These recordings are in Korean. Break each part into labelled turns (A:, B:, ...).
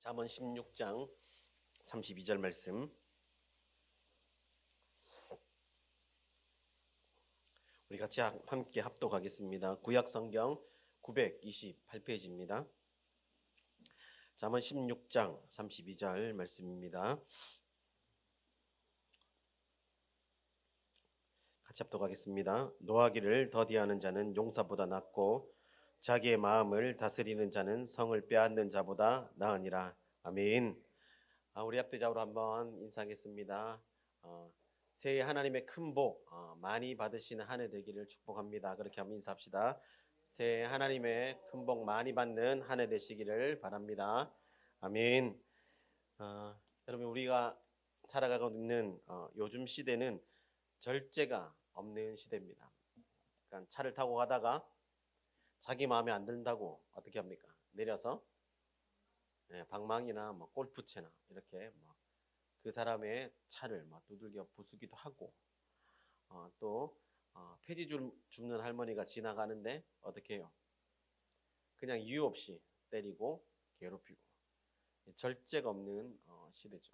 A: 잠언 16장 32절 말씀 우리 같이 함께 합독하겠습니다. 구약성경 928페이지입니다. 잠언 16장 32절 말씀입니다. 같이 합독하겠습니다. 노하기를 더디하는 자는 용사보다 낫고 자기의 마음을 다스리는 자는 성을 빼앗는 자보다 나으니라. 아멘. 우리 합대자로 한번 인사하겠습니다. 새해 하나님의 큰 복 많이 받으시는 한 해 되기를 축복합니다. 그렇게 한번 인사합시다. 새해 하나님의 큰 복 많이 받는 한 해 되시기를 바랍니다. 아멘. 여러분, 우리가 살아가고 있는 요즘 시대는 절제가 없는 시대입니다. 그러니까 차를 타고 가다가 자기 마음에 안 든다고 어떻게 합니까? 내려서 방망이나 골프채나 이렇게 그 사람의 차를 두들겨 부수기도 하고, 또 폐지 줍는 할머니가 지나가는데 어떻게 해요? 그냥 이유 없이 때리고 괴롭히고, 절제가 없는 시대죠.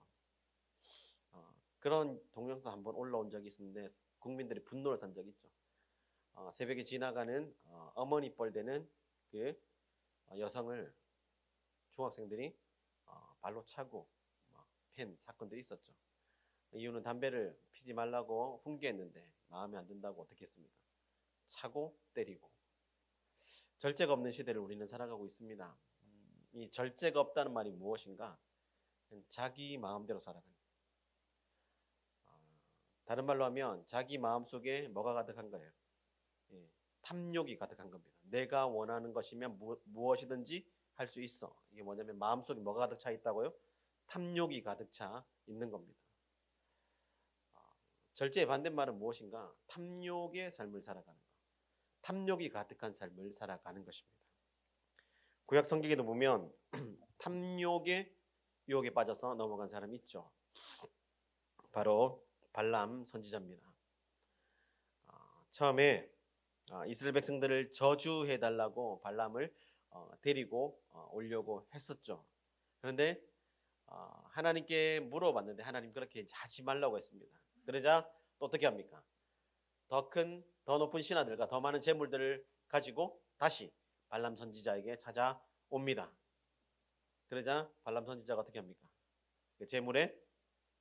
A: 그런 동영상 한번 올라온 적이 있었는데 국민들이 분노를 산 적이 있죠. 새벽에 지나가는 어머니 뻘 되는 그 여성을 중학생들이 발로 차고 팬 사건들이 있었죠. 이유는 담배를 피지 말라고 훈계했는데 마음에 안 든다고 어떻게 했습니까? 차고 때리고. 절제가 없는 시대를 우리는 살아가고 있습니다. 이 절제가 없다는 말이 무엇인가? 자기 마음대로 살아가는. 다른 말로 하면 자기 마음속에 뭐가 가득한 거예요? 탐욕이 가득한 겁니다. 내가 원하는 것이면 무엇이든지 할 수 있어. 이게 뭐냐면 마음속에 뭐가 가득 차 있다고요? 탐욕이 가득 차 있는 겁니다. 절제의 반대말은 무엇인가? 탐욕의 삶을 살아가는 것. 탐욕이 가득한 삶을 살아가는 것입니다. 구약 성경에도 보면 탐욕의 유혹에 빠져서 넘어간 사람이 있죠. 바로 발람 선지자입니다. 처음에 이스라엘 백성들을 저주해달라고 발람을 데리고 오려고 했었죠. 그런데 하나님께 물어봤는데 하나님 그렇게 하지 말라고 했습니다. 그러자 또 어떻게 합니까? 더 높은 신하들과 더 많은 재물들을 가지고 다시 발람 선지자에게 찾아옵니다. 그러자 발람 선지자가 어떻게 합니까? 그 재물에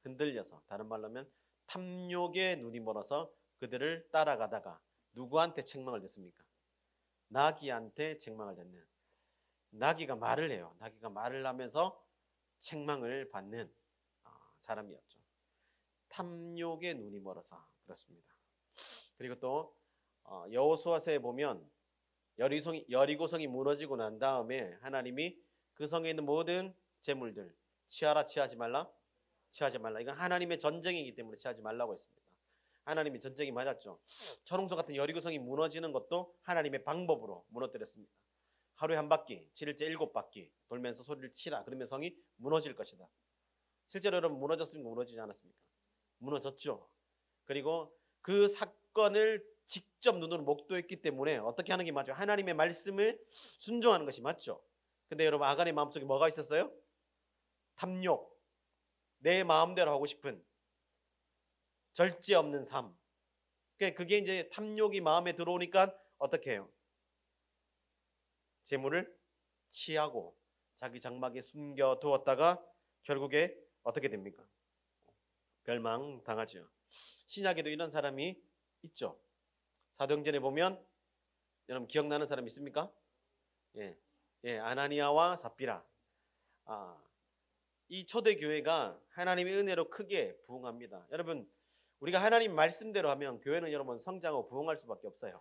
A: 흔들려서, 다른 말로 하면 탐욕에 눈이 멀어서 그들을 따라가다가 누구한테 책망을 듣습니까? 나귀한테 책망을 듣는, 나귀가 말을 해요. 나귀가 말을 하면서 책망을 받는 사람이었죠. 탐욕에 눈이 멀어서 그렇습니다. 그리고 또 여호수아서에 보면 여리고성이 무너지고 난 다음에 하나님이 그 성에 있는 모든 재물들 취하라, 취하지 말라, 취하지 말라. 이건 하나님의 전쟁이기 때문에 취하지 말라고 했습니다. 하나님이 전쟁이 맞았죠. 철옹성 같은 여리고성이 무너지는 것도 하나님의 방법으로 무너뜨렸습니다. 하루에 한 바퀴, 7일째 7바퀴 돌면서 소리를 치라. 그러면 성이 무너질 것이다. 실제로 여러분 무너졌습니까? 무너지지 않았습니까? 무너졌죠. 그리고 그 사건을 직접 눈으로 목도했기 때문에 어떻게 하는 게 맞죠? 하나님의 말씀을 순종하는 것이 맞죠. 근데 여러분, 아간의 마음속에 뭐가 있었어요? 탐욕, 내 마음대로 하고 싶은 절제 없는 삶. 그게 이제 탐욕이 마음에 들어오니까 어떻게 해요? 재물을 취하고 자기 장막에 숨겨두었다가 결국에 어떻게 됩니까? 멸망당하죠. 신약에도 이런 사람이 있죠. 사도행전에 보면 여러분 기억나는 사람 있습니까? 아나니아와 삽비라. 이 초대교회가 하나님의 은혜로 크게 부흥합니다. 여러분, 우리가 하나님 말씀대로 하면 교회는 여러분 성장하고 부흥할 수밖에 없어요.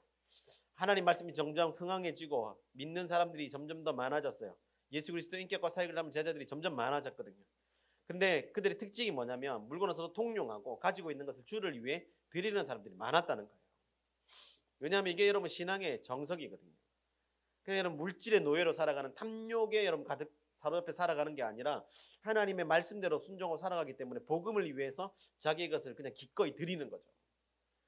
A: 하나님 말씀이 점점 흥황해지고 믿는 사람들이 점점 더 많아졌어요. 예수 그리스도 인격과 사역을 하는 제자들이 점점 많아졌거든요. 근데 그들의 특징이 뭐냐면 물건을 서로 통용하고 가지고 있는 것을 주를 위해 드리는 사람들이 많았다는 거예요. 왜냐하면 이게 여러분 신앙의 정석이거든요. 그냥 여러분 물질의 노예로 살아가는 탐욕에 여러분 가득 사로잡혀 살아가는 게 아니라 하나님의 말씀대로 순종하고 살아가기 때문에 복음을 위해서 자기의 것을 그냥 기꺼이 드리는 거죠.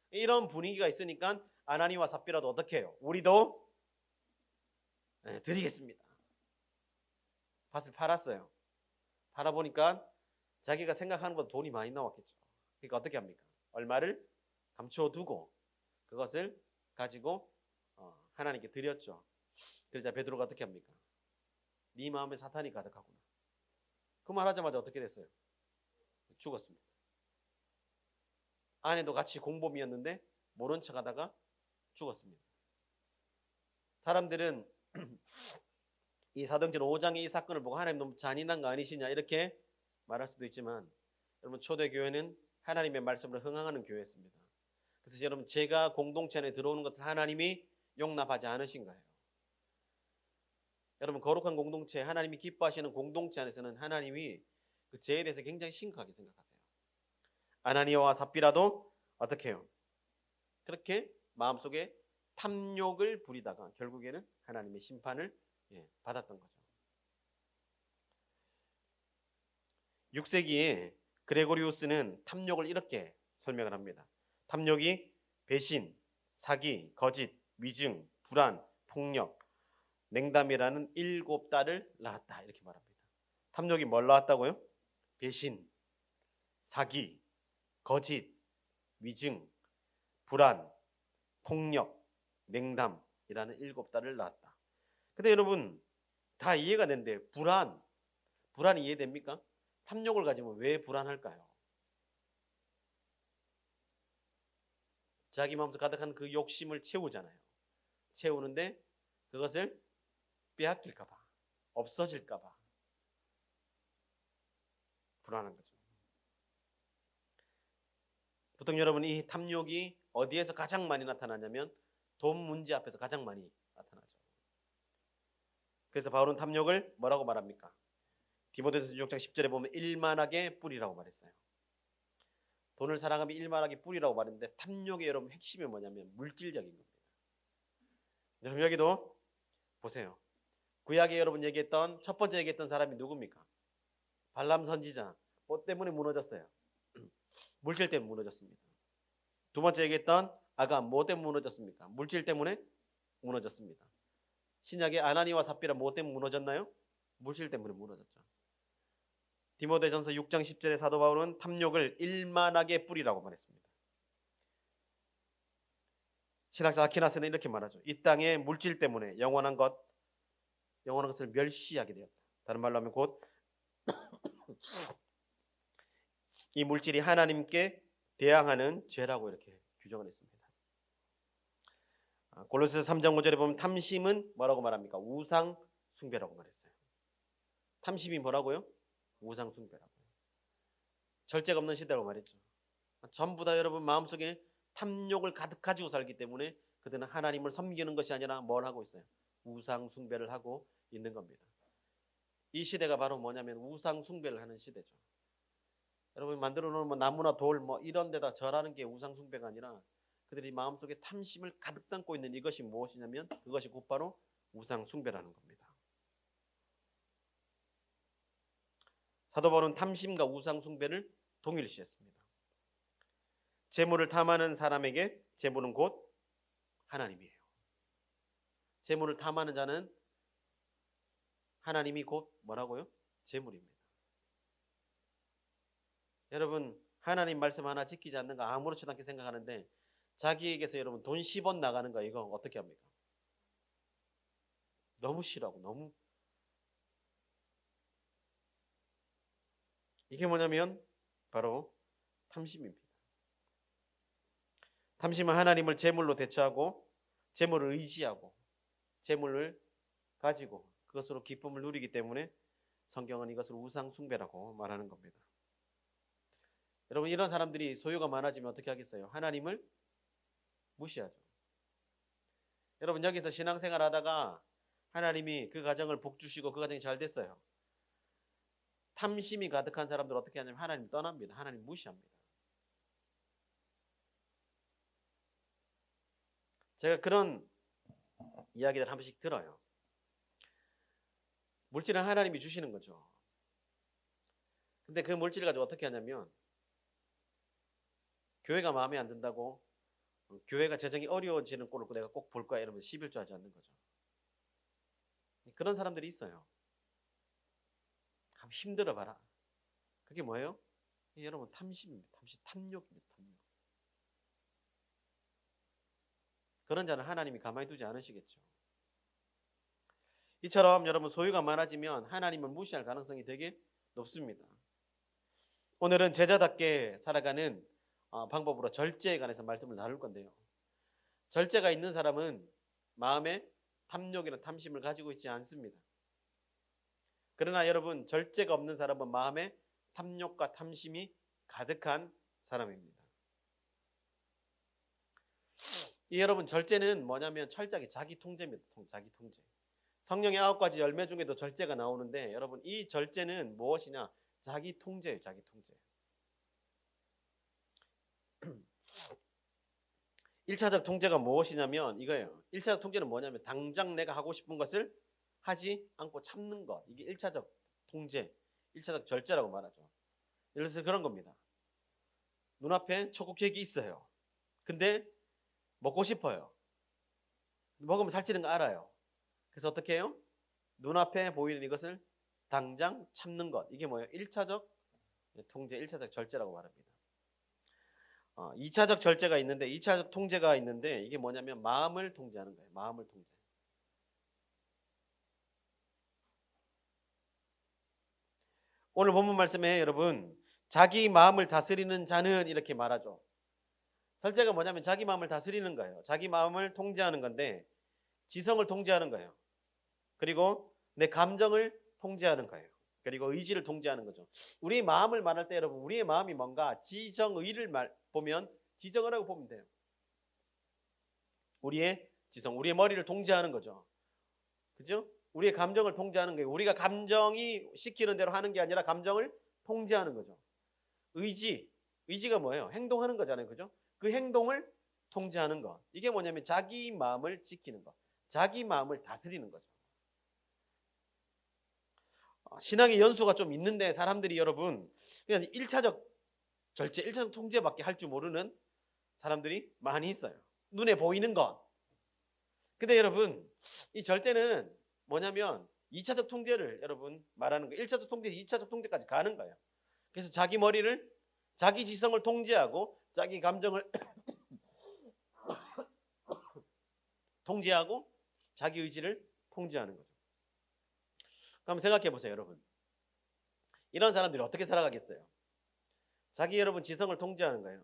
A: 이런 분위기가 있으니까 아나니와 삽비라도 어떻게 해요? 우리도 드리겠습니다. 밭을 팔았어요. 팔아보니까 자기가 생각하는 것보다 돈이 많이 나왔겠죠. 그러니까 어떻게 합니까? 얼마를 감춰두고 그것을 가지고 하나님께 드렸죠. 그러자 베드로가 어떻게 합니까? 네 마음에 사탄이 가득하구나. 그 말 하자마자 어떻게 됐어요? 죽었습니다. 아내도 같이 공범이었는데 모른 척하다가 죽었습니다. 사람들은 이 사도행전 5장의 이 사건을 보고 하나님 너무 잔인한 거 아니시냐 이렇게 말할 수도 있지만 여러분 초대교회는 하나님의 말씀으로 흥황하는 교회였습니다. 그래서 여러분 제가 공동체 안에 들어오는 것을 하나님이 용납하지 않으신 거예요. 여러분 거룩한 공동체, 하나님이 기뻐하시는 공동체 안에서는 하나님이 그 죄에 대해서 굉장히 심각하게 생각하세요. 아나니아와 삽비라도 어떻게 해요? 그렇게 마음속에 탐욕을 부리다가 결국에는 하나님의 심판을 받았던 거죠. 6세기에 그레고리우스는 탐욕을 이렇게 설명을 합니다. 탐욕이 배신, 사기, 거짓, 위증, 불안, 폭력, 냉담이라는 7달을 낳았다 이렇게 말합니다. 탐욕이 뭘 낳았다고요? 배신, 사기, 거짓, 위증, 불안, 폭력, 냉담이라는 7달을 낳았다. 근데 여러분 다 이해가 되는데 불안이 이해됩니까? 탐욕을 가지면 왜 불안할까요? 자기 마음속 가득한 그 욕심을 채우잖아요. 채우는데 그것을 빼앗길까 봐, 없어질까 봐 불안한 거죠. 보통 여러분 이 탐욕이 어디에서 가장 많이 나타나냐면 돈 문제 앞에서 가장 많이 나타나죠. 그래서 바울은 탐욕을 뭐라고 말합니까? 디모데전서 6장 10절에 보면 일만하게 뿌리라고 말했어요. 돈을 사랑하면 일만하게 뿌리라고 말했는데 탐욕의 여러분 핵심이 뭐냐면 물질적인 겁니다. 여러분 여기도 보세요. 구약에 여러분 얘기했던 첫 번째 얘기했던 사람이 누굽니까? 발람 선지자. 뭐 때문에 무너졌어요? 물질 때문에 무너졌습니다. 두 번째 얘기했던 아감 뭐 때문에 무너졌습니까? 물질 때문에 무너졌습니다. 신약의 아나니와 삽비라 뭐 때문에 무너졌나요? 물질 때문에 무너졌죠. 디모데전서 6장 10절에 사도 바울은 탐욕을 일만하게 뿌리라고 말했습니다. 신학자 아퀴나스는 이렇게 말하죠. 이 땅의 물질 때문에 영원한 것을 멸시하게 되었다. 다른 말로 하면 곧 이 물질이 하나님께 대항하는 죄라고 이렇게 규정을 했습니다. 골로새서 3장 5절에 보면 탐심은 뭐라고 말합니까? 우상 숭배라고 말했어요. 탐심이 뭐라고요? 우상 숭배라고요. 절제가 없는 시대라고 말했죠. 전부 다 여러분 마음속에 탐욕을 가득 가지고 살기 때문에 그들은 하나님을 섬기는 것이 아니라 뭘 하고 있어요? 우상 숭배를 하고 있는 겁니다. 이 시대가 바로 뭐냐면 우상 숭배를 하는 시대죠. 여러분 만들어 놓은 뭐 나무나 돌 뭐 이런 데다 절하는 게 우상 숭배가 아니라 그들이 마음속에 탐심을 가득 담고 있는 이것이 무엇이냐면 그것이 곧바로 우상 숭배라는 겁니다. 사도 바울은 탐심과 우상 숭배를 동일시했습니다. 재물을 탐하는 사람에게 재물은 곧 하나님이에요. 재물을 탐하는 자는 하나님이 곧 뭐라고요? 재물입니다. 여러분 하나님 말씀 하나 지키지 않는 거 아무렇지도 않게 생각하는데 자기에게서 여러분 돈 10원 나가는 거 이거 어떻게 합니까? 너무 싫어하고 너무 이게 뭐냐면 바로 탐심입니다. 탐심은 하나님을 재물로 대처하고 재물을 의지하고 재물을 가지고 그것으로 기쁨을 누리기 때문에 성경은 이것을 우상 숭배라고 말하는 겁니다. 여러분 이런 사람들이 소유가 많아지면 어떻게 하겠어요? 하나님을 무시하죠. 여러분 여기서 신앙생활 하다가 하나님이 그 가정을 복 주시고 그 가정이 잘 됐어요. 탐심이 가득한 사람들 어떻게 하냐면 하나님 떠납니다. 하나님 무시합니다. 제가 그런 이야기를 한 번씩 들어요. 물질은 하나님이 주시는 거죠. 근데 그 물질을 가지고 어떻게 하냐면 교회가 마음에 안 든다고 교회가 재정이 어려워지는 꼴을 내가 꼭 볼 거야 이러면 11조 하지 않는 거죠. 그런 사람들이 있어요. 힘들어 봐라. 그게 뭐예요? 여러분 탐심입니다. 탐욕입니다. 탐욕. 그런 자는 하나님이 가만히 두지 않으시겠죠. 이처럼 여러분 소유가 많아지면 하나님을 무시할 가능성이 되게 높습니다. 오늘은 제자답게 살아가는 방법으로 절제에 관해서 말씀을 나눌 건데요. 절제가 있는 사람은 마음에 탐욕이나 탐심을 가지고 있지 않습니다. 그러나 여러분 절제가 없는 사람은 마음에 탐욕과 탐심이 가득한 사람입니다. 이 여러분 절제는 뭐냐면 철저하게 자기 통제입니다. 자기 통제. 성령의 9가지 열매 중에도 절제가 나오는데 여러분 이 절제는 무엇이냐? 자기 통제예요. 자기 통제. 1차적 통제가 무엇이냐면 이거예요. 1차적 통제는 뭐냐면 당장 내가 하고 싶은 것을 하지 않고 참는 것. 이게 1차적 통제, 1차적 절제라고 말하죠. 예를 들어서 그런 겁니다. 눈앞에 초코 케이크 있어요. 근데 먹고 싶어요. 먹으면 살찌는 거 알아요. 그래서 어떻게 해요? 눈앞에 보이는 이것을 당장 참는 것. 이게 뭐예요? 1차적 통제, 1차적 절제라고 말합니다. 2차적 절제가 있는데 2차적 통제가 있는데 이게 뭐냐면 마음을 통제하는 거예요. 마음을 통제. 오늘 본문 말씀에 여러분 자기 마음을 다스리는 자는 이렇게 말하죠. 절제가 뭐냐면 자기 마음을 다스리는 거예요. 자기 마음을 통제하는 건데 지성을 통제하는 거예요. 그리고 내 감정을 통제하는 거예요. 그리고 의지를 통제하는 거죠. 우리 마음을 말할 때 여러분 우리의 마음이 뭔가 지정의를 보면 지정의라고 보면 돼요. 우리의 지성, 우리의 머리를 통제하는 거죠. 그죠? 우리의 감정을 통제하는 거예요. 우리가 감정이 시키는 대로 하는 게 아니라 감정을 통제하는 거죠. 의지가 뭐예요? 행동하는 거잖아요. 그죠? 그 행동을 통제하는 것. 이게 뭐냐면 자기 마음을 지키는 것. 자기 마음을 다스리는 거죠. 신앙의 연수가 좀 있는데 사람들이 여러분 그냥 1차적 절제, 1차적 통제밖에 할 줄 모르는 사람들이 많이 있어요. 눈에 보이는 것. 근데 여러분 이 절제는 뭐냐면 2차적 통제를 여러분 말하는 거예요. 1차적 통제, 2차적 통제까지 가는 거예요. 그래서 자기 머리를, 자기 지성을 통제하고 자기 감정을 통제하고 자기 의지를 통제하는 거죠. 그럼 생각해 보세요, 여러분. 이런 사람들이 어떻게 살아가겠어요? 자기 여러분 지성을 통제하는 거예요.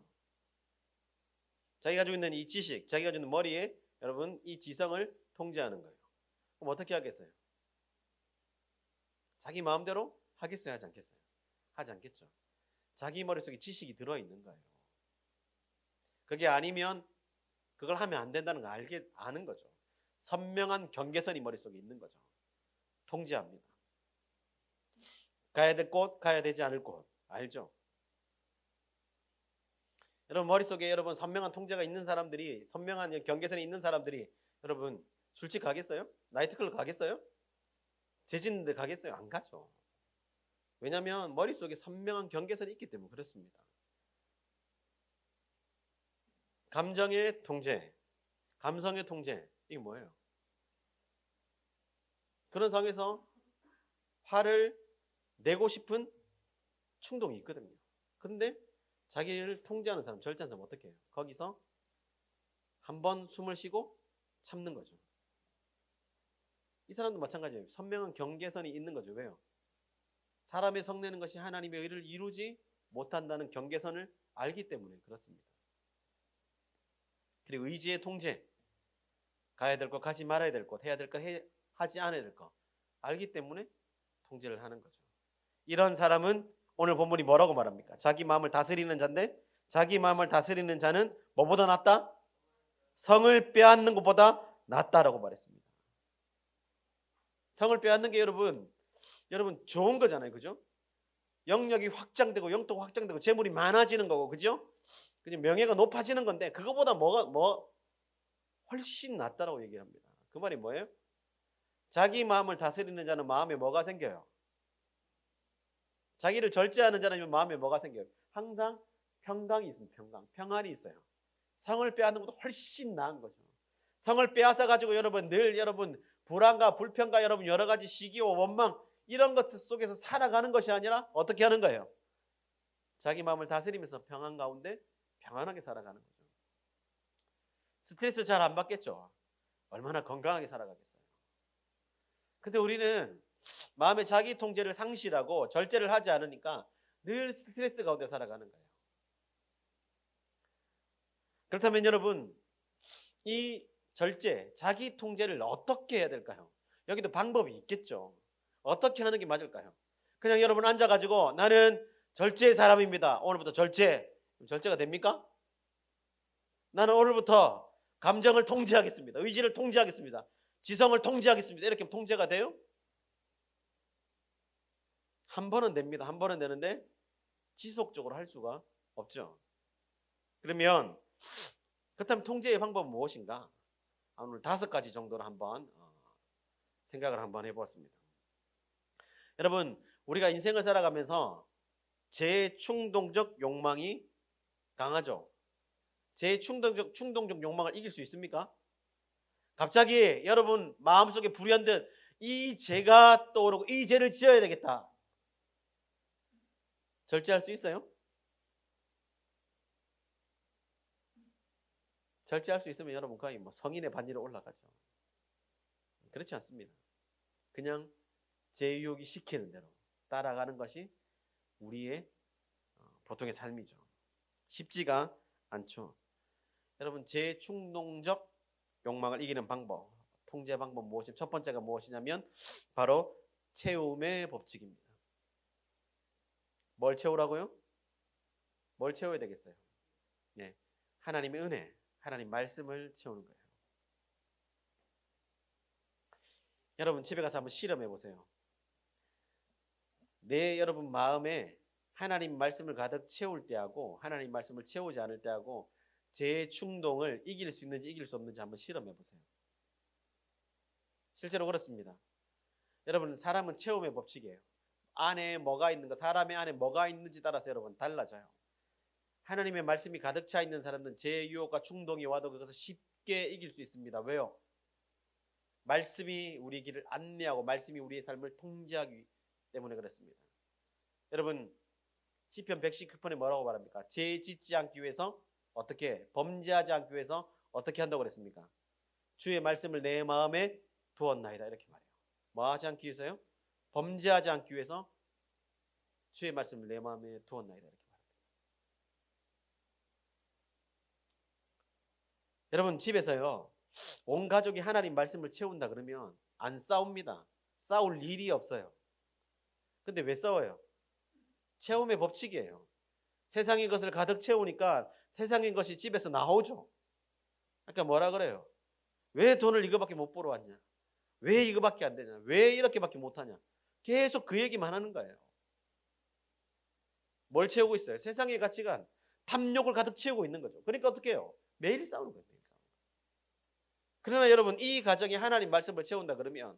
A: 자기가 가지고 있는 이 지식, 자기가 가지고 있는 머리에 여러분 이 지성을 통제하는 거예요. 그럼 어떻게 하겠어요? 자기 마음대로 하겠어요? 하지 않겠어요? 하지 않겠죠. 자기 머릿속에 지식이 들어있는 거예요. 그게 아니면 그걸 하면 안 된다는 걸 아는 거죠. 선명한 경계선이 머릿속에 있는 거죠. 통제합니다. 가야 될 곳, 가야 되지 않을 곳. 알죠? 여러분 머릿속에 여러분 선명한 통제가 있는 사람들이, 선명한 경계선이 있는 사람들이 여러분 술집 가겠어요? 나이트클럽 가겠어요? 재짓는 데 가겠어요? 안 가죠. 왜냐하면 머릿속에 선명한 경계선이 있기 때문에 그렇습니다. 감정의 통제, 감성의 통제, 이게 뭐예요? 그런 상황에서 화를 내고 싶은 충동이 있거든요. 근데 자기를 통제하는 사람, 절제하는 사람 어떻게 해요? 거기서 한번 숨을 쉬고 참는 거죠. 이 사람도 마찬가지예요. 선명한 경계선이 있는 거죠. 왜요? 사람의 성내는 것이 하나님의 의를 이루지 못한다는 경계선을 알기 때문에 그렇습니다. 그리고 의지의 통제, 가야 될 것, 가지 말아야 될 것, 해야 될 것, 하지 않아야 될 것 알기 때문에 통제를 하는 거죠. 이런 사람은 오늘 본문이 뭐라고 말합니까? 자기 마음을 다스리는 자인데 자기 마음을 다스리는 자는 뭐보다 낫다? 성을 빼앗는 것보다 낫다라고 말했습니다. 성을 빼앗는 게 여러분 좋은 거잖아요. 그죠? 영역이 확장되고 영토가 확장되고 재물이 많아지는 거고 그죠? 그냥 명예가 높아지는 건데 그거보다 훨씬 낫다라고 얘기합니다. 그 말이 뭐예요? 자기 마음을 다스리는 자는 마음에 뭐가 생겨요? 자기를 절제하는 자는 마음에 뭐가 생겨요? 항상 평강이 있습니다. 평안이 있어요. 성을 빼앗는 것도 훨씬 나은 거죠. 성을 빼앗아 가지고 여러분 늘 여러분 불안과 불평과 여러분 여러 가지 시기와 원망 이런 것 속에서 살아가는 것이 아니라 어떻게 하는 거예요? 자기 마음을 다스리면서 평안 가운데 평안하게 살아가는 거죠. 스트레스 잘 안 받겠죠. 얼마나 건강하게 살아가겠어요. 근데 우리는 마음의 자기 통제를 상실하고 절제를 하지 않으니까 늘 스트레스 가운데 살아가는 거예요. 그렇다면 여러분, 이 절제, 자기 통제를 어떻게 해야 될까요? 여기도 방법이 있겠죠. 어떻게 하는 게 맞을까요? 그냥 여러분 앉아가지고 나는 절제의 사람입니다. 오늘부터 절제. 절제가 됩니까? 나는 오늘부터 감정을 통제하겠습니다. 의지를 통제하겠습니다. 지성을 통제하겠습니다. 이렇게 하면 통제가 돼요? 한 번은 됩니다. 한 번은 되는데 지속적으로 할 수가 없죠. 그러면 그렇다면 통제의 방법은 무엇인가? 오늘 5가지 정도로 한번 생각을 한번 해보았습니다. 여러분, 우리가 인생을 살아가면서 제충동적 욕망이 강하죠. 제충동적 욕망을 이길 수 있습니까? 갑자기 여러분 마음속에 불현듯 이 죄가 떠오르고 이 죄를 지어야 되겠다. 절제할 수 있어요? 절제할 수 있으면 여러분 거의 성인의 반열에 올라가죠. 그렇지 않습니다. 그냥 제 유혹이 시키는 대로 따라가는 것이 우리의 보통의 삶이죠. 쉽지가 않죠. 여러분, 제 충동적 욕망을 이기는 방법, 통제 방법 무엇이? 첫 번째가 무엇이냐면 바로 채움의 법칙입니다. 뭘 채우라고요? 뭘 채워야 되겠어요? 네, 하나님의 은혜, 하나님 말씀을 채우는 거예요. 여러분 집에 가서 한번 실험해 보세요. 여러분 마음에 하나님 말씀을 가득 채울 때하고 하나님 말씀을 채우지 않을 때하고 제 충동을 이길 수 있는지 이길 수 없는지 한번 실험해 보세요. 실제로 그렇습니다. 여러분 사람은 체험의 법칙이에요. 안에 뭐가 있는가, 사람의 안에 뭐가 있는지 따라서 여러분 달라져요. 하나님의 말씀이 가득 차 있는 사람들은 제 유혹과 충동이 와도 그것을 쉽게 이길 수 있습니다. 왜요? 말씀이 우리 길을 안내하고 말씀이 우리의 삶을 통제하기 때문에 그렇습니다. 여러분 시편 119편에 뭐라고 말합니까? 죄 짓지 않기 위해서 어떻게 범죄하지 않기 위해서 어떻게 한다고 그랬습니까? 주의 말씀을 내 마음에 두었나이다 이렇게 말해요. 뭐 하지 않기 위해서요? 범죄하지 않기 위해서 주의 말씀을 내 마음에 두었나이다 이렇게 말합니다. 여러분 집에서요 온 가족이 하나님 말씀을 채운다 그러면 안 싸웁니다. 싸울 일이 없어요. 근데 왜 싸워요? 채움의 법칙이에요. 세상의 것을 가득 채우니까 세상의 것이 집에서 나오죠. 그러니까 뭐라 그래요? 왜 돈을 이거밖에 못 벌어왔냐? 왜 이거밖에 안 되냐? 왜 이렇게밖에 못하냐? 계속 그 얘기만 하는 거예요. 뭘 채우고 있어요? 세상의 가치관, 탐욕을 가득 채우고 있는 거죠. 그러니까 어떻게 해요? 매일 싸우는 거예요. 매일 싸우는 거예요. 그러나 여러분 이 가정에 하나님 말씀을 채운다 그러면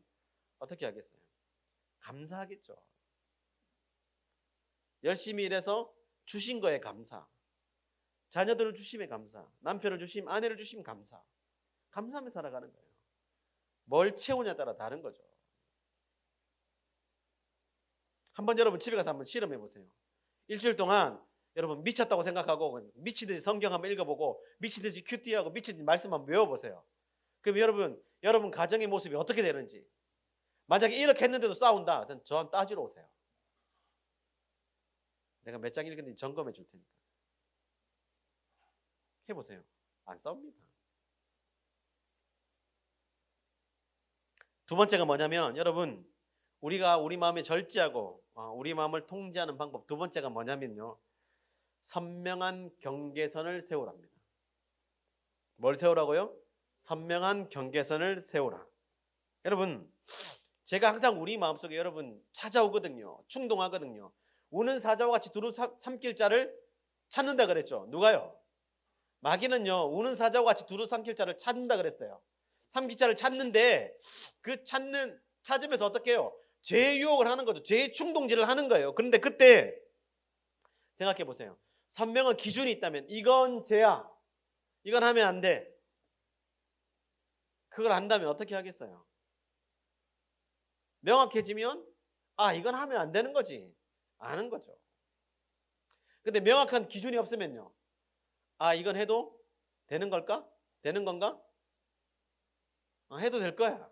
A: 어떻게 하겠어요? 감사하겠죠. 열심히 일해서 주신 거에 감사, 자녀들을 주심에 감사, 남편을 주심, 아내를 주심 감사, 감사하며 살아가는 거예요. 뭘 채우냐에 따라 다른 거죠. 한번 여러분 집에 가서 한번 실험해 보세요. 일주일 동안 여러분 미쳤다고 생각하고 미치듯이 성경 한번 읽어보고 미치듯이 큐티하고 미치듯이 말씀 한번 외워보세요. 그럼 여러분 가정의 모습이 어떻게 되는지, 만약에 이렇게 했는데도 싸운다, 저한테 따지러 오세요. 내가 몇 장 읽었는지 점검해 줄 테니까. 해보세요. 안 싸웁니다. 두 번째가 뭐냐면 여러분 우리가 우리 마음에 절제하고 우리 마음을 통제하는 방법 두 번째가 뭐냐면요. 선명한 경계선을 세우랍니다. 뭘 세우라고요? 선명한 경계선을 세우라. 여러분 제가 항상 우리 마음속에 여러분 찾아오거든요. 충동하거든요. 우는 사자와 같이 두루 삼킬 자를 찾는다 그랬죠. 누가요? 마귀는요. 우는 사자와 같이 두루 삼킬 자를 찾는다 그랬어요. 삼킬 자를 찾는데 그 찾으면서 어떻게 해요? 죄 유혹을 하는 거죠. 죄 충동질을 하는 거예요. 그런데 그때 생각해 보세요. 선명한 기준이 있다면 이건 죄야. 이건 하면 안 돼. 그걸 안다면 어떻게 하겠어요? 명확해지면 아, 이건 하면 안 되는 거지. 아는 거죠. 근데 명확한 기준이 없으면요. 아, 이건 해도 되는 걸까? 되는 건가? 해도 될 거야.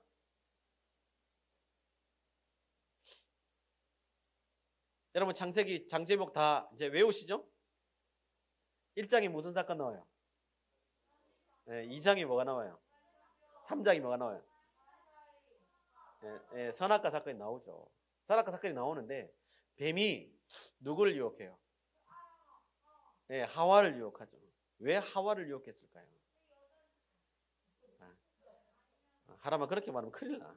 A: 여러분 창세기 장제목 다 이제 외우시죠? 1장이 무슨 사건 나와요? 네, 2장이 뭐가 나와요? 3장이 뭐가 나와요? 선악과 사건이 나오죠. 선악과 사건이 나오는데 뱀이 누구를 유혹해요? 하와를 유혹하죠. 왜 하와를 유혹했을까요? 하라만 그렇게 말하면 큰일 나.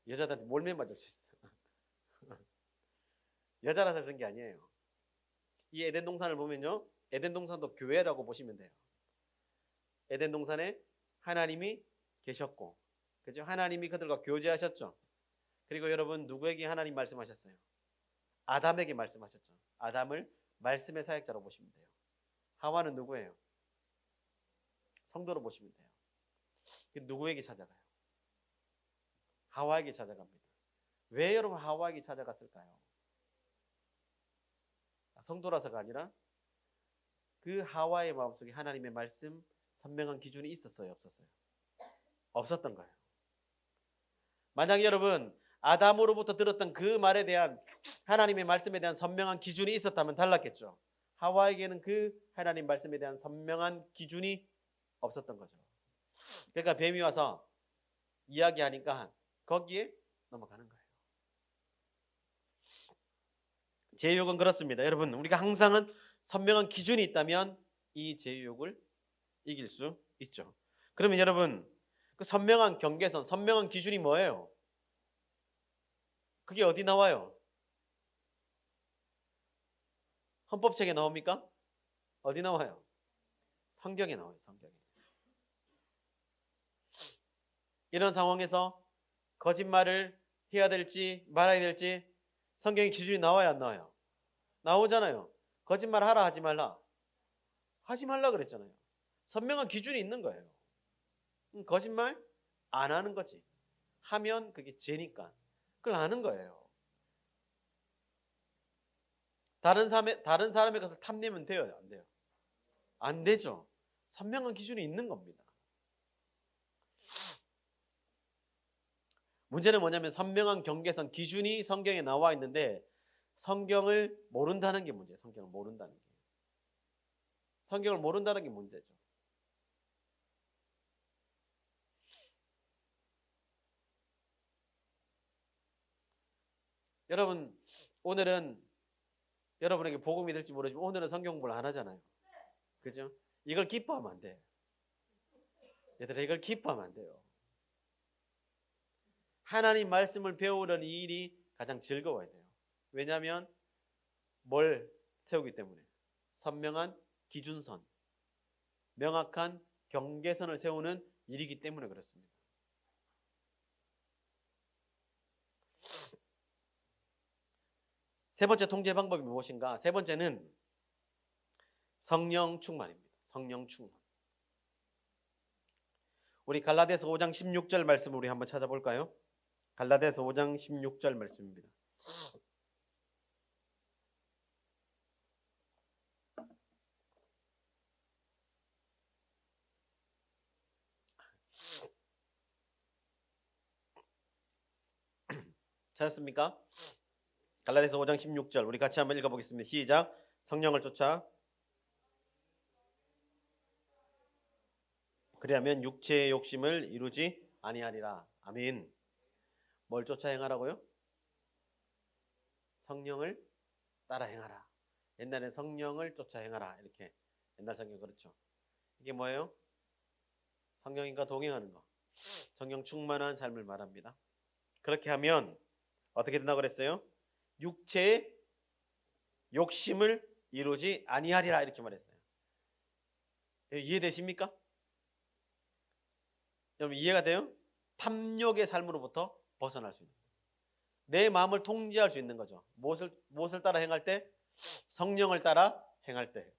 A: 여자들한테 몰매 맞을 수 있어. 여자라서 그런 게 아니에요. 이 에덴 동산을 보면요. 에덴 동산도 교회라고 보시면 돼요. 에덴 동산에 하나님이 계셨고, 그죠? 하나님이 그들과 교제하셨죠. 그리고 여러분 누구에게 하나님 말씀하셨어요? 아담에게 말씀하셨죠. 아담을 말씀의 사역자로 보시면 돼요. 하와는 누구예요? 성도로 보시면 돼요. 누구에게 찾아가요? 하와에게 찾아갑니다. 왜 여러분 하와에게 찾아갔을까요? 성도라서가 아니라 그 하와의 마음속에 하나님의 말씀 선명한 기준이 있었어요? 없었어요? 없었던 거예요. 만약에 여러분 아담으로부터 들었던 그 말에 대한 하나님의 말씀에 대한 선명한 기준이 있었다면 달랐겠죠. 하와에게는 그 하나님 말씀에 대한 선명한 기준이 없었던 거죠. 그러니까 뱀이 와서 이야기하니까 거기에 넘어가는 거예요. 제유욕은 그렇습니다. 여러분 우리가 항상은 선명한 기준이 있다면 이 제유욕을 이길 수 있죠. 그러면 여러분 그 선명한 경계선, 선명한 기준이 뭐예요? 그게 어디 나와요? 헌법책에 나옵니까? 어디 나와요? 성경에 나와요. 성경에. 이런 상황에서 거짓말을 해야 될지 말아야 될지 성경의 기준이 나와야 안 나와요? 나오잖아요. 거짓말 하라 하지 말라. 하지 말라 그랬잖아요. 선명한 기준이 있는 거예요. 거짓말 안 하는 거지. 하면 그게 죄니까. 그걸 아는 거예요. 다른 사람의 것을 탐내면 돼요? 안 돼요? 안 되죠. 선명한 기준이 있는 겁니다. 문제는 뭐냐면 선명한 경계선, 기준이 성경에 나와 있는데 성경을 모른다는 게 문제예요. 성경을 모른다는 게. 성경을 모른다는 게 문제죠. 여러분 오늘은 여러분에게 복음이 될지 모르지만 오늘은 성경 공부를 안 하잖아요. 그죠? 이걸 기뻐하면 안 돼요. 얘들아 이걸 기뻐하면 안 돼요. 하나님 말씀을 배우려는 이 일이 가장 즐거워야 돼요. 왜냐하면 뭘 세우기 때문에 선명한 기준선, 명확한 경계선을 세우는 일이기 때문에 그렇습니다. 세 번째 통제 방법이 무엇인가? 세 번째는 성령 충만입니다. 성령 충만. 우리 갈라디아서 5장 16절 말씀을 우리 한번 찾아볼까요? 갈라디아서 5장 16절 말씀입니다. 찾았습니까? 갈라디아서 5장 16절 우리 같이 한번 읽어보겠습니다. 시작. 성령을 쫓아 그리하면 육체의 욕심을 이루지 아니하리라. 아멘. 뭘 쫓아 행하라고요? 성령을 따라 행하라. 옛날에 성령을 쫓아 행하라. 이렇게 옛날 성경 그렇죠. 이게 뭐예요? 성령님과 동행하는 거. 성령 충만한 삶을 말합니다. 그렇게 하면 어떻게 된다고 그랬어요? 육체의 욕심을 이루지 아니하리라 이렇게 말했어요. 이해되십니까? 여러분 이해가 돼요? 탐욕의 삶으로부터 벗어날 수 있는 거예요. 내 마음을 통제할 수 있는 거죠. 무엇을 따라 행할 때? 성령을 따라 행할 때.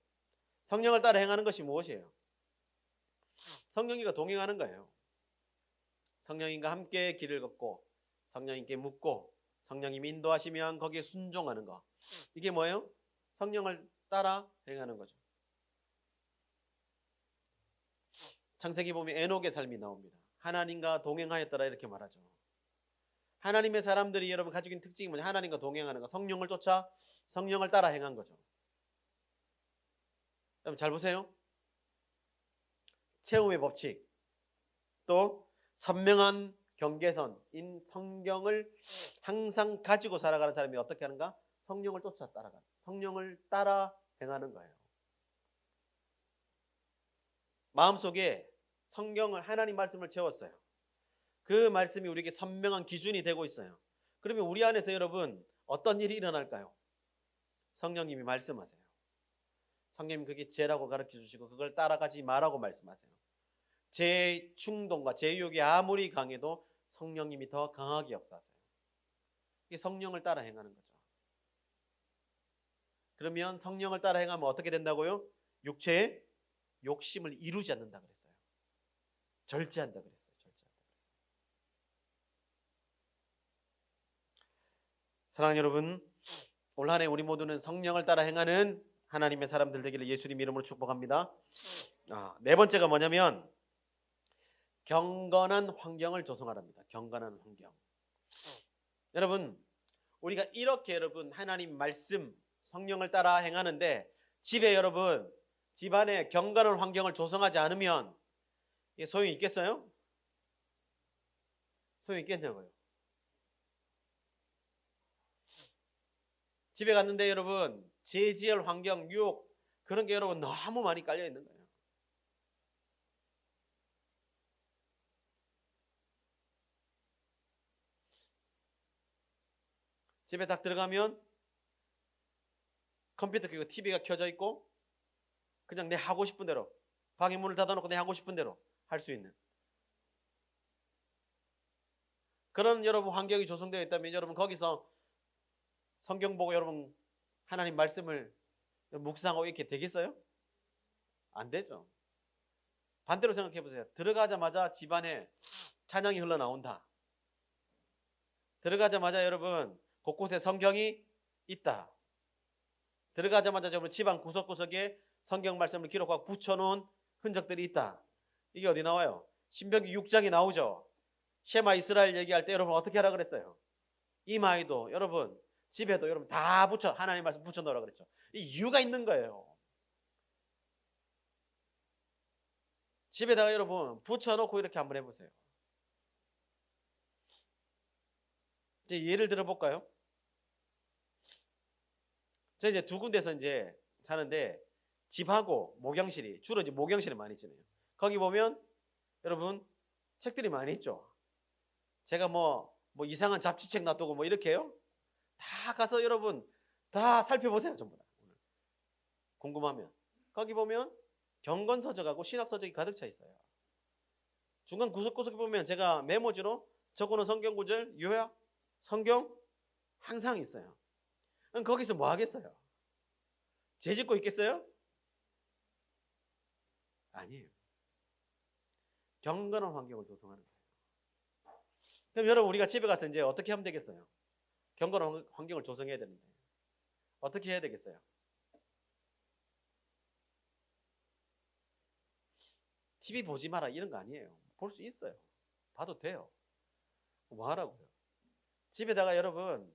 A: 성령을 따라 행하는 것이 무엇이에요? 성령님과 동행하는 거예요. 성령님과 함께 길을 걷고 성령님께 묻고 성령님이 인도하시면 거기에 순종하는 거. 이게 뭐예요? 성령을 따라 행하는 거죠. 창세기 보면 에녹의 삶이 나옵니다. 하나님과 동행하였더라 이렇게 말하죠. 하나님의 사람들이 여러분 가지고 있는 특징이 뭐냐? 하나님과 동행하는 거. 성령을 쫓아 성령을 따라 행한 거죠. 여러분 잘 보세요. 체험의 법칙, 또 선명한 경계선인 성경을 항상 가지고 살아가는 사람이 어떻게 하는가? 성령을 쫓아 따라가는, 성령을 따라 행하는 거예요. 마음속에 성경을, 하나님 말씀을 채웠어요. 그 말씀이 우리에게 선명한 기준이 되고 있어요. 그러면 우리 안에서 여러분 어떤 일이 일어날까요? 성령님이 말씀하세요. 성령님 그게 죄라고 가르쳐 주시고 그걸 따라가지 말라고 말씀하세요. 제 충동과 제 유혹이 아무리 강해도 성령님이 더 강하게 역사하세요. 이게 성령을 따라 행하는 거죠. 그러면 성령을 따라 행하면 어떻게 된다고요? 육체의 욕심을 이루지 않는다 그랬어요. 절제한다 그랬어요. 사랑하는 여러분, 올 한 해 우리 모두는 성령을 따라 행하는 하나님의 사람들 되기를 예수님 이름으로 축복합니다. 네 번째가 뭐냐면 경건한 환경을 조성하랍니다. 경건한 환경. 여러분, 우리가 이렇게 여러분 하나님 말씀 성령을 따라 행하는데 집에 여러분 집안에 경건한 환경을 조성하지 않으면 이게 소용이 있겠어요? 소용이 있겠냐고요. 집에 갔는데 여러분 제지할 환경, 유혹 그런 게 여러분 너무 많이 깔려 있는 거예요. 집에 딱 들어가면 컴퓨터 켜고 TV가 켜져 있고 그냥 내 하고 싶은 대로 방에 문을 닫아놓고 내 하고 싶은 대로 할 수 있는 그런 여러분 환경이 조성되어 있다면 여러분 거기서 성경 보고 여러분 하나님 말씀을 묵상하고 이렇게 되겠어요? 안 되죠. 반대로 생각해 보세요. 들어가자마자 집안에 찬양이 흘러나온다. 들어가자마자 여러분 곳곳에 성경이 있다. 들어가자마자 여러분 집안 구석구석에 성경 말씀을 기록하고 붙여놓은 흔적들이 있다. 이게 어디 나와요? 신명기 6장이 나오죠. 셰마 이스라엘 얘기할 때 여러분 어떻게 하라 그랬어요? 이마에도 여러분 집에도 여러분 다 붙여 하나님 말씀 붙여 놓으라 그랬죠. 이 이유가 있는 거예요. 집에다가 여러분 붙여놓고 이렇게 한번 해보세요. 이제 예를 들어볼까요? 저 이제 두 군데서 이제 사는데 집하고 목욕실이 주로 이제 목욕실에 많이 지내요. 거기 보면 여러분 책들이 많이 있죠. 제가 뭐 이상한 잡지책 놔두고 뭐 이렇게요. 다 가서 여러분 다 살펴보세요. 전부 다. 궁금하면 거기 보면 경건서적하고 신학서적이 가득 차 있어요. 중간 구석구석에 보면 제가 메모지로 적어놓은 성경 구절, 요약, 성경 항상 있어요. 그럼 거기서 뭐 하겠어요? 죄 짓고 있겠어요? 아니에요. 경건한 환경을 조성하는 거예요. 그럼 여러분 우리가 집에 가서 이제 어떻게 하면 되겠어요? 경건한 환경을 조성해야 되는데 어떻게 해야 되겠어요? TV 보지 마라 이런 거 아니에요. 볼 수 있어요. 봐도 돼요. 뭐 하라고요? 집에다가 여러분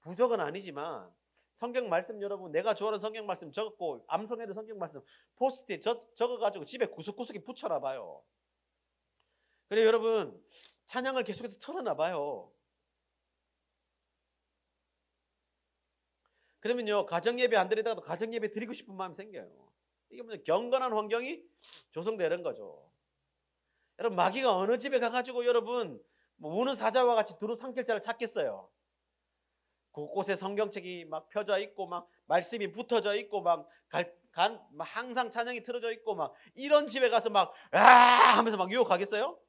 A: 부적은 아니지만 성경 말씀 여러분 내가 좋아하는 성경 말씀 적었고 암송해도 성경 말씀 포스트잇 적어가지고 집에 구석구석에 붙여놔 봐요. 그래 여러분 찬양을 계속해서 틀어놔 봐요. 그러면요 가정예배 안 드리다가도 가정예배 드리고 싶은 마음이 생겨요. 이게 무슨 경건한 환경이 조성되는 거죠. 여러분 마귀가 어느 집에 가가지고 여러분 뭐 우는 사자와 같이 두루 삼킬 자를 찾겠어요. 곳곳에 성경책이 막 펴져 있고 막 말씀이 붙어져 있고 막 항상 찬양이 틀어져 있고 막 이런 집에 가서 막 하면서 막 유혹하겠어요?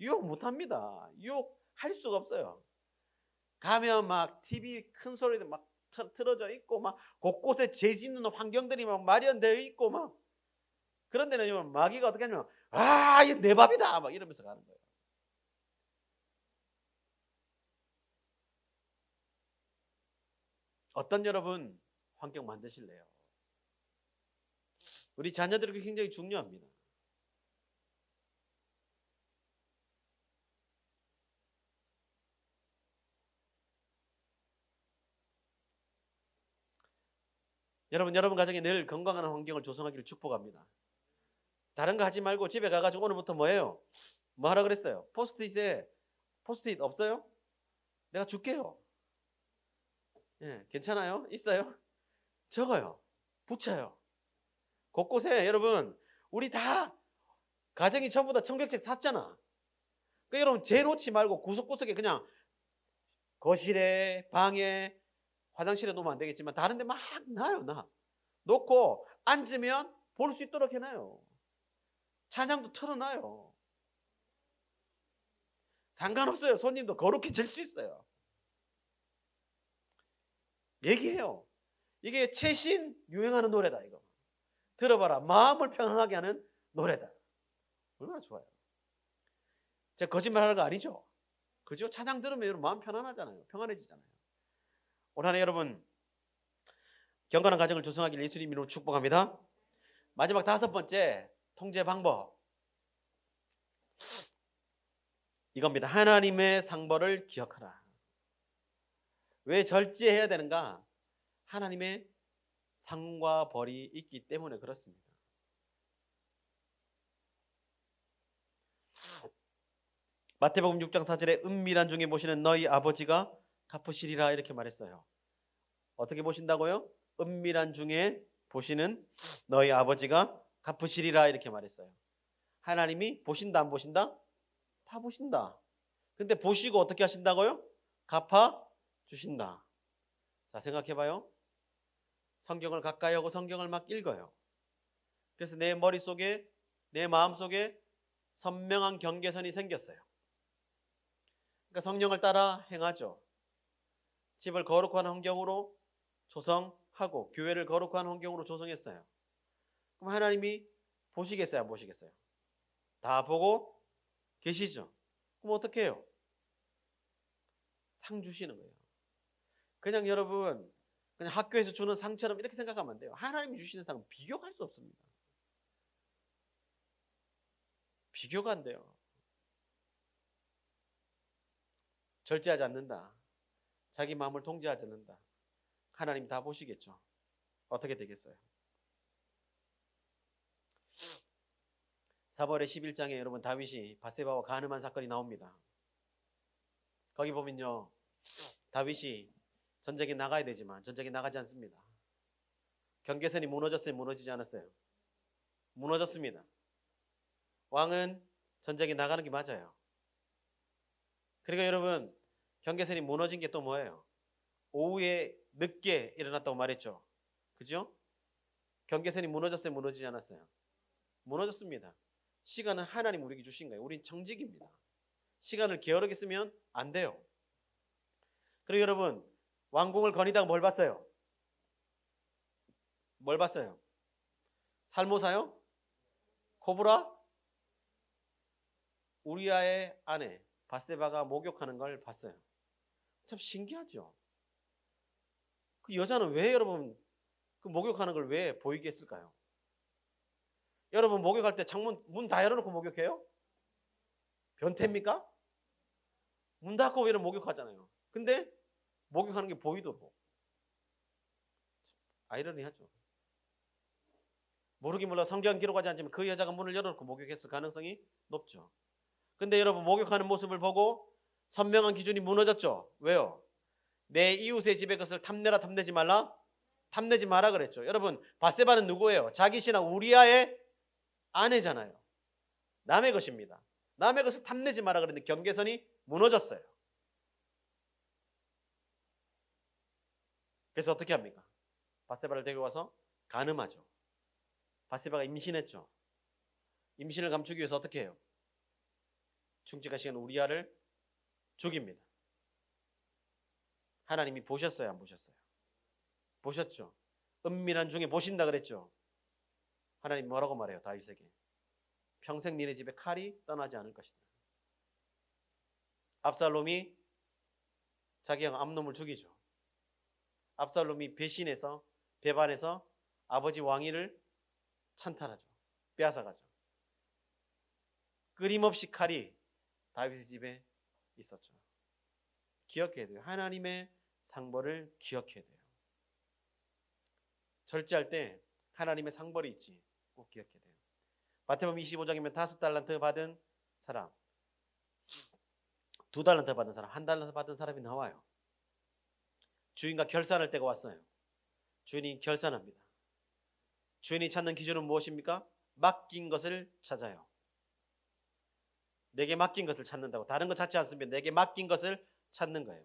A: 유혹 못합니다. 유혹할 수가 없어요. 가면 막 TV 큰 소리도 막 틀어져 있고 막 곳곳에 죄 짓는 환경들이 막 마련되어 있고 막 그런 데는 마귀가 어떻게 하냐면 이게 내 밥이다 막 이러면서 가는 거예요. 어떤 여러분 환경 만드실래요? 우리 자녀들에게 굉장히 중요합니다. 여러분 가정에 늘 건강한 환경을 조성하기를 축복합니다. 다른 거 하지 말고 집에 가가지고 오늘부터 뭐예요? 뭐 하라 그랬어요? 포스트잇 없어요? 내가 줄게요. 예, 괜찮아요? 있어요? 적어요. 붙여요. 곳곳에 여러분 우리 다 가정이 전부 다 청결책 샀잖아. 그 여러분 재놓지 말고 구석구석에 그냥 거실에 방에 화장실에 놓으면 안 되겠지만 다른 데 막 놔요. 놓고 앉으면 볼 수 있도록 해놔요. 찬양도 틀어놔요. 상관없어요. 손님도 거룩히 질 수 있어요. 얘기해요. 이게 최신 유행하는 노래다 이거. 들어봐라. 마음을 평안하게 하는 노래다. 얼마나 좋아요. 제가 거짓말하는 거 아니죠? 그죠? 찬양 들으면 여러분 마음 편안하잖아요. 평안해지잖아요. 올 한 해 여러분 경건한 가정을 조성하길 예수님 이름으로 축복합니다. 마지막 5번째 통제 방법 이겁니다. 하나님의 상벌을 기억하라. 왜 절제해야 되는가? 하나님의 상과 벌이 있기 때문에 그렇습니다. 마태복음 6장 4절에 은밀한 중에 보시는 너희 아버지가 갚으시리라 이렇게 말했어요. 어떻게 보신다고요? 은밀한 중에 보시는 너희 아버지가 갚으시리라 이렇게 말했어요. 하나님이 보신다 안 보신다? 다 보신다. 근데 보시고 어떻게 하신다고요? 갚아 주신다. 자, 생각해봐요. 성경을 가까이 하고 성경을 막 읽어요. 그래서 내 머릿속에 내 마음속에 선명한 경계선이 생겼어요. 그러니까 성령을 따라 행하죠. 집을 거룩한 환경으로 조성하고 교회를 거룩한 환경으로 조성했어요. 그럼 하나님이 보시겠어요? 안 보시겠어요? 다 보고 계시죠. 그럼 어떻게 해요? 상 주시는 거예요. 그냥 여러분 그냥 학교에서 주는 상처럼 이렇게 생각하면 안 돼요. 하나님이 주시는 상은 비교할 수 없습니다. 비교가 안 돼요. 절제하지 않는다. 자기 마음을 통제하지 않는다. 하나님 다 보시겠죠. 어떻게 되겠어요? 사무엘의 11장에 여러분 다윗이 밧세바와 간음한 사건이 나옵니다. 거기 보면요. 다윗이 전쟁에 나가야 되지만 전쟁에 나가지 않습니다. 경계선이 무너졌어요? 무너지지 않았어요? 무너졌습니다. 왕은 전쟁에 나가는 게 맞아요. 그러니까 여러분 경계선이 무너진 게 또 뭐예요? 오후에 늦게 일어났다고 말했죠. 그죠? 경계선이 무너졌어요? 무너지지 않았어요? 무너졌습니다. 시간은 하나님 우리에게 주신 거예요. 우린 정직입니다. 시간을 게으르게 쓰면 안 돼요. 그리고 여러분 왕궁을 거니다가 뭘 봤어요? 뭘 봤어요? 살모사요? 코브라? 우리아의 아내 밧세바가 목욕하는 걸 봤어요. 참 신기하죠. 그 여자는 왜 여러분 그 목욕하는 걸 왜 보이게 했을까요? 여러분 목욕할 때 창문 문 다 열어놓고 목욕해요? 변태입니까? 문 닫고 왜 이런 목욕하잖아요. 근데 목욕하는 게 보이도록 아이러니하죠. 모르긴 몰라 성경 기록하지 않지만 그 여자가 문을 열어놓고 목욕했을 가능성이 높죠. 근데 여러분 목욕하는 모습을 보고 선명한 기준이 무너졌죠. 왜요? 내 이웃의 집에 것을 탐내라 탐내지 말라? 탐내지 마라 그랬죠. 여러분 밧세바는 누구예요? 자기 신랑 우리아의 아내잖아요. 남의 것입니다. 남의 것을 탐내지 마라 그랬는데 경계선이 무너졌어요. 그래서 어떻게 합니까? 밧세바를 데리고 와서 간음하죠. 밧세바가 임신했죠. 임신을 감추기 위해서 어떻게 해요? 충직한 시간 우리아를 죽입니다. 하나님이 보셨어요? 안 보셨어요? 보셨죠? 은밀한 중에 보신다 그랬죠? 하나님 뭐라고 말해요? 다윗에게 평생 니네 집에 칼이 떠나지 않을 것이다. 압살롬이 자기 형 암놈을 죽이죠. 압살롬이 배신해서 배반해서 아버지 왕위를 찬탈하죠. 빼앗아가죠. 끊임없이 칼이 다윗의 집에 있었죠. 기억해야 돼요. 하나님의 상벌을 기억해야 돼요. 절제할 때 하나님의 상벌이 있지. 꼭 기억해야 돼요. 마태복음 25장이면 5달란트 받은 사람, 2달란트 받은 사람, 1달란트 받은 사람이 나와요. 주인과 결산할 때가 왔어요. 주인이 결산합니다. 주인이 찾는 기준은 무엇입니까? 맡긴 것을 찾아요. 내게 맡긴 것을 찾는다고. 다른 거 찾지 않습니다. 내게 맡긴 것을 찾는 거예요.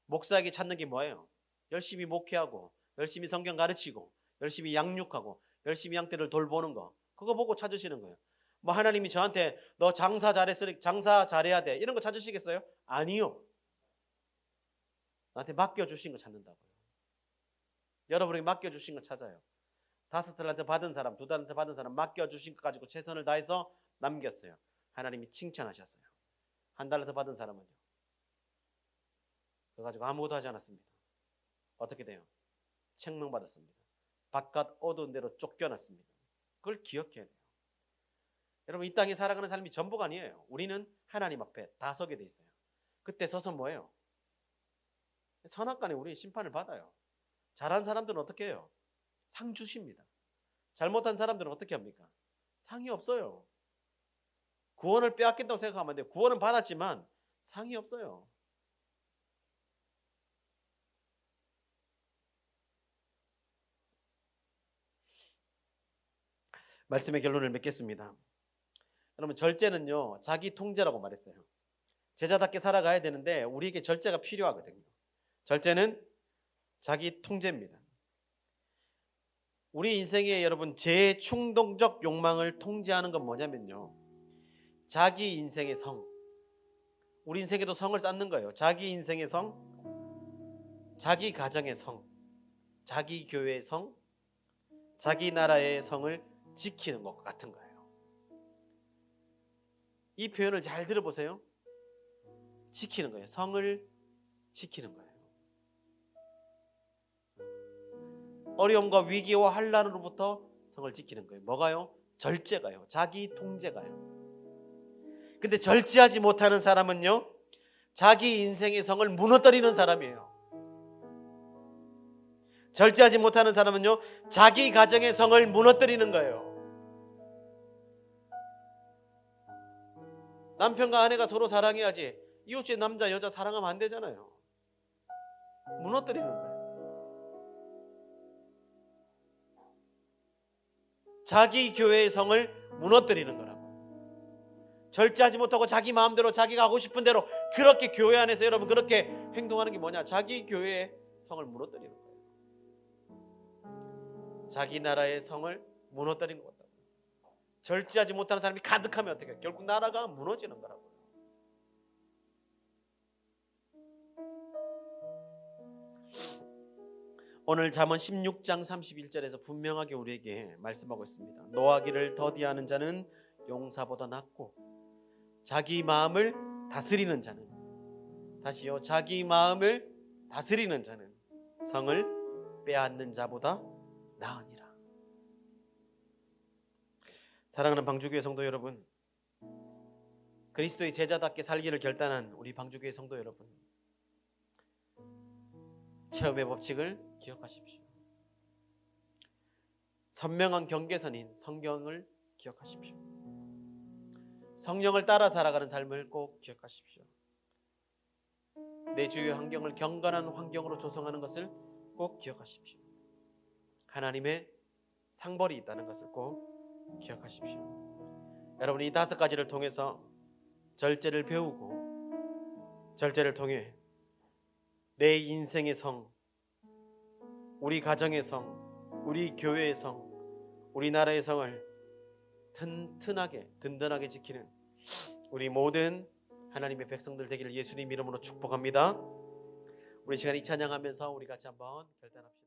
A: 목사에게 찾는 게 뭐예요? 열심히 목회하고, 열심히 성경 가르치고, 열심히 양육하고, 열심히 양떼를 돌보는 거. 그거 보고 찾으시는 거예요. 뭐 하나님이 저한테 너 장사 잘해야 돼. 이런 거 찾으시겠어요? 아니요. 나한테 맡겨주신 거 찾는다고요. 여러분에게 맡겨주신 거 찾아요. 5달란트 받은 사람, 2달란트 받은 사람 맡겨주신 거 가지고 최선을 다해서 남겼어요. 하나님이 칭찬하셨어요. 1달란트 받은 사람은요. 그거 가지고 아무것도 하지 않았습니다. 어떻게 돼요? 책망받았습니다. 바깥 어두운 데로 쫓겨났습니다. 그걸 기억해야 돼요. 여러분, 이 땅에 살아가는 삶이 전부가 아니에요. 우리는 하나님 앞에 다 서게 돼 있어요. 그때 서서 뭐예요? 선악간에 우리 심판을 받아요. 잘한 사람들은 어떻게 해요? 상 주십니다. 잘못한 사람들은 어떻게 합니까? 상이 없어요. 구원을 빼앗긴다고 생각하면 안 돼요. 구원은 받았지만 상이 없어요. 말씀의 결론을 맺겠습니다. 여러분, 절제는요, 자기 통제라고 말했어요. 제자답게 살아가야 되는데 우리에게 절제가 필요하거든요. 절제는 자기 통제입니다. 우리 인생에 여러분 제충동적 욕망을 통제하는 건 뭐냐면요, 자기 인생의 성, 우리 인생에도 성을 쌓는 거예요. 자기 인생의 성, 자기 가정의 성, 자기 교회의 성, 자기 나라의 성을 지키는 것과 같은 거예요. 이 표현을 잘 들어보세요. 지키는 거예요. 성을 지키는 거예요. 어려움과 위기와 환난으로부터 성을 지키는 거예요. 뭐가요? 절제가요. 자기 통제가요. 근데 절제하지 못하는 사람은요, 자기 인생의 성을 무너뜨리는 사람이에요. 절제하지 못하는 사람은요, 자기 가정의 성을 무너뜨리는 거예요. 남편과 아내가 서로 사랑해야지 이웃의 남자 여자 사랑하면 안 되잖아요. 무너뜨리는 거예요. 자기 교회의 성을 무너뜨리는 거라고. 절제하지 못하고 자기 마음대로 자기가 하고 싶은 대로 그렇게 교회 안에서 여러분 그렇게 행동하는 게 뭐냐? 자기 교회의 성을 무너뜨리는 거예요. 자기 나라의 성을 무너뜨리는 거다. 절제하지 못하는 사람이 가득하면 어떻게 해요? 결국 나라가 무너지는 거라고요. 오늘 잠언 16장 31절에서 분명하게 우리에게 말씀하고 있습니다. 노하기를 더디하는 자는 용사보다 낫고 자기 마음을 다스리는 자는, 다시요, 자기 마음을 다스리는 자는 성을 빼앗는 자보다 나으니라. 사랑하는 방주교회 성도 여러분, 그리스도의 제자답게 살기를 결단한 우리 방주교회 성도 여러분, 체험의 법칙을 기억하십시오. 선명한 경계선인 성경을 기억하십시오. 성령을 따라 살아가는 삶을 꼭 기억하십시오. 내 주위의 환경을 경건한 환경으로 조성하는 것을 꼭 기억하십시오. 하나님의 상벌이 있다는 것을 꼭 기억하십시오. 여러분, 이 5가지를 통해서 절제를 배우고, 절제를 통해 내 인생의 성, 우리 가정의 성, 우리 교회의 성, 우리나라의 성을 튼튼하게 든든하게 지키는 우리 모든 하나님의 백성들 되기를 예수님 이름으로 축복합니다. 우리 시간 이 찬양하면서 우리 같이 한번 결단합시다.